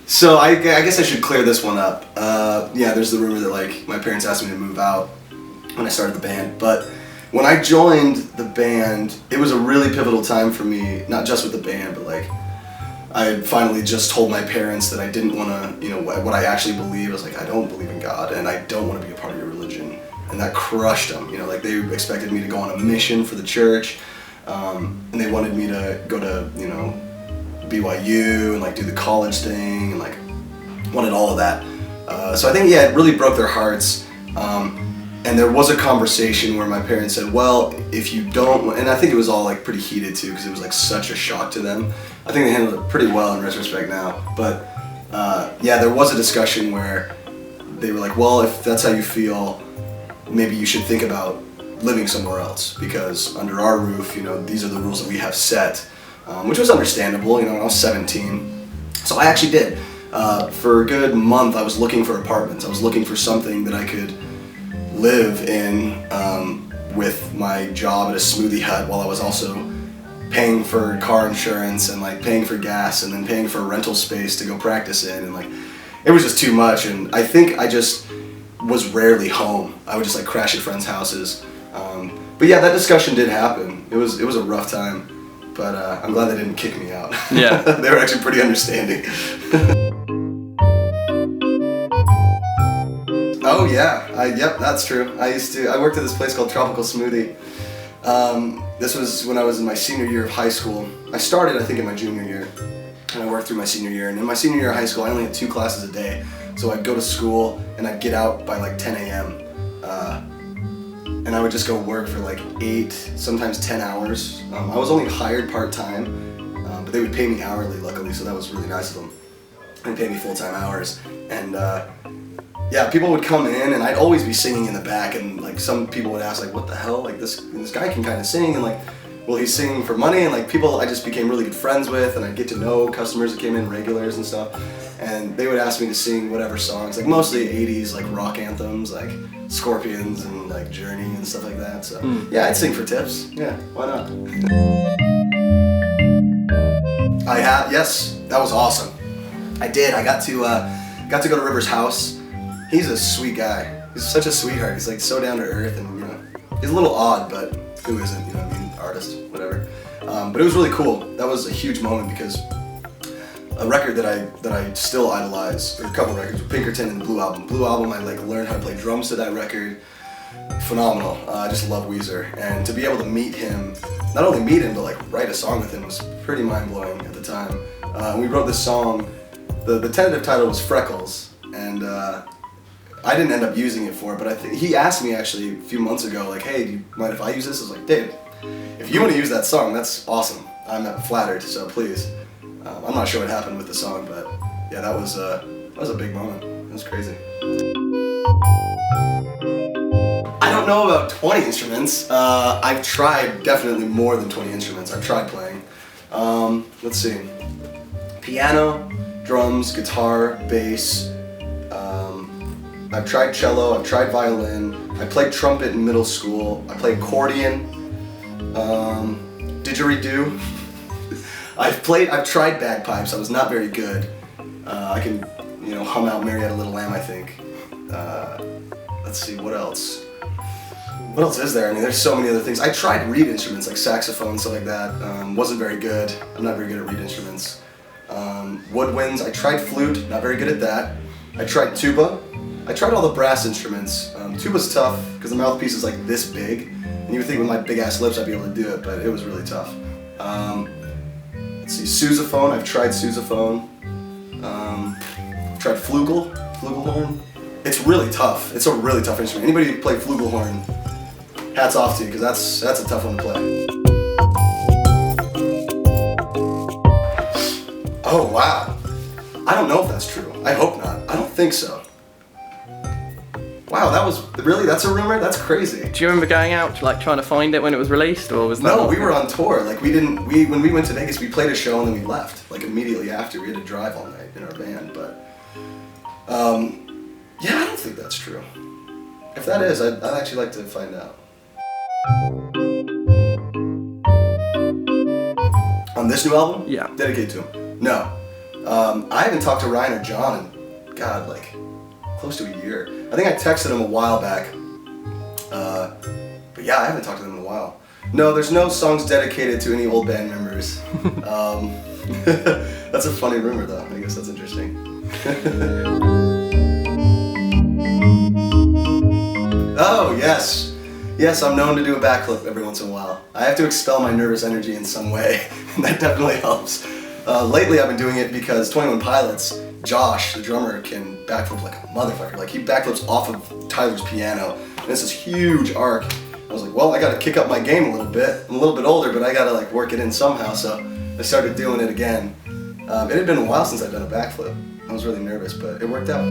So I guess I should clear this one up. Yeah, there's the rumor that like my parents asked me to move out when I started the band, but when I joined the band, it was a really pivotal time for me, not just with the band, but like I had finally just told my parents that I didn't want to, you know, what I actually believe. I was like, I don't believe in God, and I don't want to be a part of your religion, and that crushed them. You know, like they expected me to go on a mission for the church, and they wanted me to go to, you know, BYU and like do the college thing and like wanted all of that. So I think, yeah, it really broke their hearts. And there was a conversation where my parents said, well, if you don't, and I think it was all like pretty heated too because it was like such a shock to them. I think they handled it pretty well in retrospect now. But yeah, there was a discussion where they were like, well, if that's how you feel, maybe you should think about living somewhere else because under our roof, you know, these are the rules that we have set. Which was understandable, you know, when I was 17. So I actually did. For a good month, I was looking for apartments. I was looking for something that I could live in with my job at a smoothie hut while I was also paying for car insurance and like paying for gas and then paying for a rental space to go practice in. And like, it was just too much. And I think I just was rarely home. I would just like crash at friends' houses. But yeah, that discussion did happen. It was a rough time. But I'm glad they didn't kick me out. Yeah. They were actually pretty understanding. Oh yeah, yep, that's true. I worked at this place called Tropical Smoothie. This was when I was in my senior year of high school. I started, I think, in my junior year, and I worked through my senior year. And in my senior year of high school, I only had 2 classes a day. So I'd go to school, and I'd get out by like 10 a.m. And I would just go work for like 8, sometimes 10 hours. I was only hired part-time, but they would pay me hourly, luckily, so that was really nice of them. They'd pay me full-time hours. And yeah, people would come in, and I'd always be singing in the back, and like some people would ask, like, what the hell? Like this guy can kind of sing, and like, well, he's singing for money, and like people I just became really good friends with, and I'd get to know customers that came in, regulars and stuff. And they would ask me to sing whatever songs, like mostly 80s like rock anthems, like Scorpions and like Journey and stuff like that. So yeah, I'd sing for tips. Yeah, why not? Yes, that was awesome. I did. I got to go to River's house. He's a sweet guy. He's such a sweetheart. He's like so down to earth, and you know, he's a little odd, but who isn't? You know, I mean, artist, whatever. But it was really cool. That was a huge moment because a record that I still idolize, or a couple records, Pinkerton and Blue Album. Blue Album, I like learned how to play drums to that record. Phenomenal. I just love Weezer, and to be able to meet him, not only meet him but like write a song with him was pretty mind blowing at the time. We wrote this song. The tentative title was Freckles, and I didn't end up using it for it, but I think he asked me actually a few months ago, like, hey, do you mind if I use this? I was like, dude, if you want to use that song, that's awesome. I'm flattered, so please. I'm not sure what happened with the song, but yeah, that was a big moment. It was crazy. I don't know about 20 instruments. I've tried definitely more than 20 instruments. I've tried playing. Let's see. Piano, drums, guitar, bass. I've tried cello, I've tried violin. I played trumpet in middle school. I played accordion. Didgeridoo. I've tried bagpipes. I was not very good. I can, you know, hum out Mary Had a Little Lamb, I think. Let's see, what else? What else is there? I mean, there's so many other things. I tried reed instruments like saxophone, stuff like that. Wasn't very good. I'm not very good at reed instruments. Woodwinds, I tried flute, not very good at that. I tried tuba. I tried all the brass instruments. Tuba's tough because the mouthpiece is like this big. And you would think with my big ass lips I'd be able to do it, but it was really tough. Let's see, sousaphone, I've tried sousaphone. I've tried flugelhorn. It's really tough. It's a really tough instrument. Anybody who play flugelhorn, hats off to you, because that's a tough one to play. Oh wow. I don't know if that's true. I hope not. I don't think so. Wow, that's a rumor? That's crazy. Do you remember going out like trying to find it when it was released, or was that? No, we were on tour. Like when we went to Vegas, we played a show and then we left. Like immediately after, we had to drive all night in our van. But yeah, I don't think that's true. If that is, I'd actually like to find out. On this new album? Yeah. Dedicated to him? No. I haven't talked to Ryan or John in, God, like, close to a year. I think I texted him a while back. But yeah, I haven't talked to them in a while. No, there's no songs dedicated to any old band members. That's a funny rumor though. I guess that's interesting. Oh, yes. Yes, I'm known to do a backflip every once in a while. I have to expel my nervous energy in some way, and that definitely helps. Lately I've been doing it because 21 Pilots, Josh, the drummer, can backflip like a motherfucker. Like, he backflips off of Tyler's piano, and it's this huge arc. I was like, well, I gotta kick up my game a little bit. I'm a little bit older, but I gotta like work it in somehow, so I started doing it again. It had been a while since I'd done a backflip. I was really nervous, but it worked out.